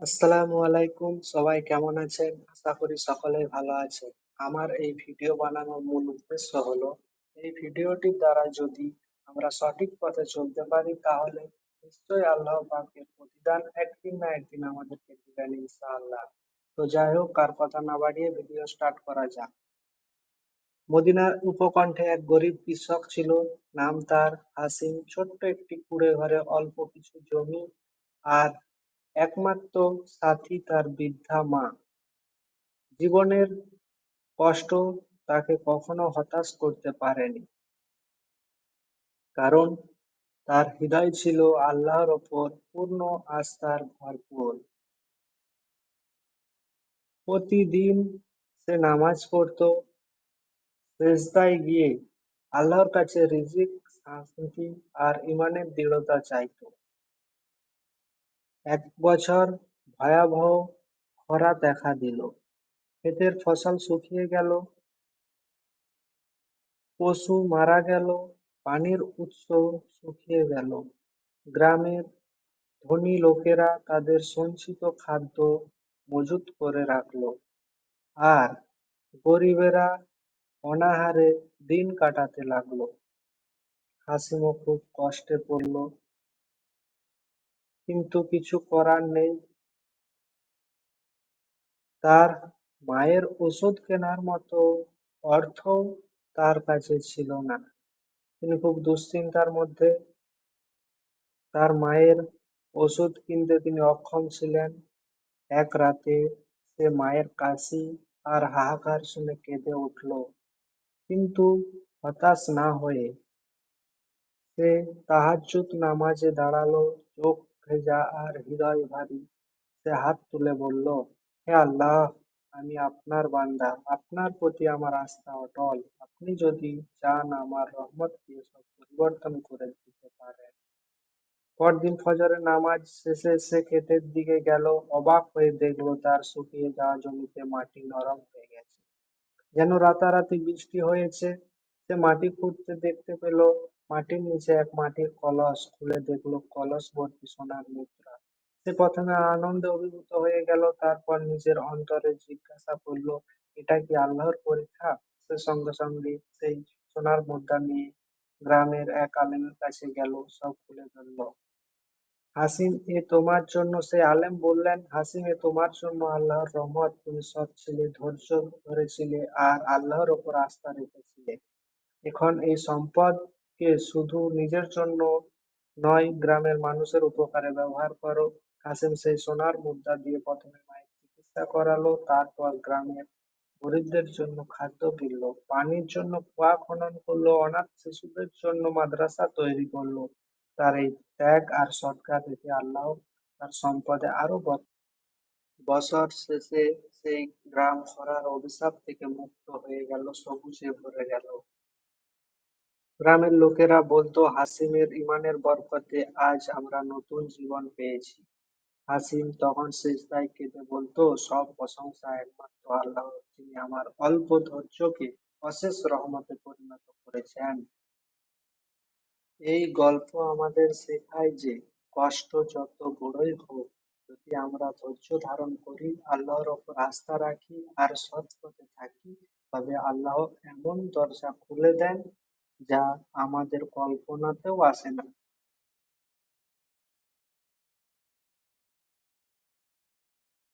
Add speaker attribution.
Speaker 1: আসসালামু আলাইকুম, সবাই কেমন আছেন? আশা করি সকলেই ভালো আছে। আমার এই ভিডিও বানানোর মূল উদ্দেশ্য হলো এই ভিডিওটির দ্বারা যদি আমরা সঠিক পথে চলতে পারি তাহলে নিশ্চয়ই আল্লাহ পাকের প্রতিদান একদিন না একদিন আমাদেরকে দিবেন ইনশাআল্লাহ। তো যাই হোক, কার কথা না বাড়িয়ে ভিডিও স্টার্ট করা যাক। মদিনার উপকণ্ঠে এক গরিব কৃষক ছিল। নাম তার হাসিম। ছোট্ট একটি কুঁড়ে ঘরে অল্প কিছু জমি আর একমাত্র সাথী তার বৃদ্ধা মা। জীবনের কষ্ট তাকে কখনো হতাশ করতে পারেনি, কারণ তার হৃদয় ছিল আল্লাহর ওপর পূর্ণ আস্থার ভরপুর। প্রতিদিন সে নামাজ পড়তো, সেজদায় গিয়ে আল্লাহর কাছে রিজিক, শান্তি আর ইমানের দৃঢ়তা চাইতো। এক বছর ভয়াবহ খরা দেখা দিল। ক্ষেতের ফসল শুকিয়ে গেল, পশু মারা গেল, পানির উৎস শুকিয়ে গেল। গ্রামের ধনী লোকেরা তাদের সঞ্চিত খাদ্য মজুত করে রাখল, আর গরিবেরা অনাহারে দিন কাটাতে লাগলো। হাসিমও খুব কষ্টে পড়ল, কিন্তু কিছু করার নেই। তার মায়ের ওষুধ কেনার মতো অর্থ তার কাছে ছিল না। তিনি খুব দুশ্চিন্তার মধ্যে। তার মায়ের ওষুধ কিনতে তিনি অক্ষম ছিলেন। এক রাতে সে মায়ের কাশি আর হাহাকার শুনে কেঁদে উঠল, কিন্তু হতাশ না হয়ে সে তাহাজ্জুদ নামাজে দাঁড়ালো। চোখ ভেজা আর হৃদয় ভারী। সে হাত তুলে বলল, হে আল্লাহ, আমি আপনার বান্দা, আপনার প্রতি আমার আস্থা অটল। আপনি যদি চান আমার রহমত দিয়ে সব পরিবর্তন করে দিতে পারেন। পরদিন ফজরের নামাজ শেষে সে ক্ষেতের দিকে গেল। অবাক হয়ে দেখলো তার শুকিয়ে যাওয়া জমিতে মাটি নরম হয়ে গেছে, যেন রাতারাতি বৃষ্টি হয়েছে। সে মাটি খুঁড়তে দেখতে পেল মাটির নিচে এক মাটির কলস। খুলে দেখলো কলস ভর্তি সোনার মুদ্রা। সে প্রথমে আনন্দে অভিভূত হয়ে গেল, তারপর নিজের অন্তরে জিজ্ঞাসা করলো, এটা কি আল্লাহর পরীক্ষা? সে সঙ্গে সঙ্গে সেই সোনার মুদ্রা নিয়ে গ্রামের এক আলেমের কাছে গেল, সব খুলে ফেললো। হাসিম, এ তোমার জন্য। সে আলেম বললেন, হাসিম, এ তোমার জন্য আল্লাহর রহমত। তুমি সৎ ছিলে, ধৈর্য ধরেছিলে আর আল্লাহর ওপর আস্থা রেখেছিলে। এখন এই সম্পদকে শুধু নিজের জন্য নয়, গ্রামের মানুষের উপকারে ব্যবহার করো। হাসিম সেই সোনার মুদ্রা দিয়ে প্রথমে মায়ের চিকিৎসা করালো, তারপর গ্রামের গরিবদের জন্য খাদ্য কিনলো, পানির জন্য কুয়া খনন করলো, অনাথ শিশুদের জন্য মাদ্রাসা তৈরি করলো। তার এই ত্যাগ আর সৎকার দেখে আল্লাহ তার সম্পদে আরো বছর শেষে সেই গ্রাম খরার অভিশাপ থেকে মুক্ত হয়ে গেল, সবুজে ভরে গেল। গ্রামের লোকেরা বলতো, হাসিমের ইমানের বরকতে আজ আমরা নতুন জীবন পেয়েছি। হাসিম তখন সিজদায় কেঁদে বলতো, সব প্রশংসা একমাত্র আল্লাহর, যিনি আমার অল্প ধৈর্যকে অশেষ রহমতে পরিণত করেছেন। এই গল্প আমাদের শেখায় যে কষ্ট যত বড়ই হোক, যদি আমরা ধৈর্য ধারণ করি, আল্লাহর ওপর আস্থা রাখি আর সৎ পথে থাকি, তবে আল্লাহ এমন দরজা খুলে দেন যা আমাদের কল্পনাতেও আসে না।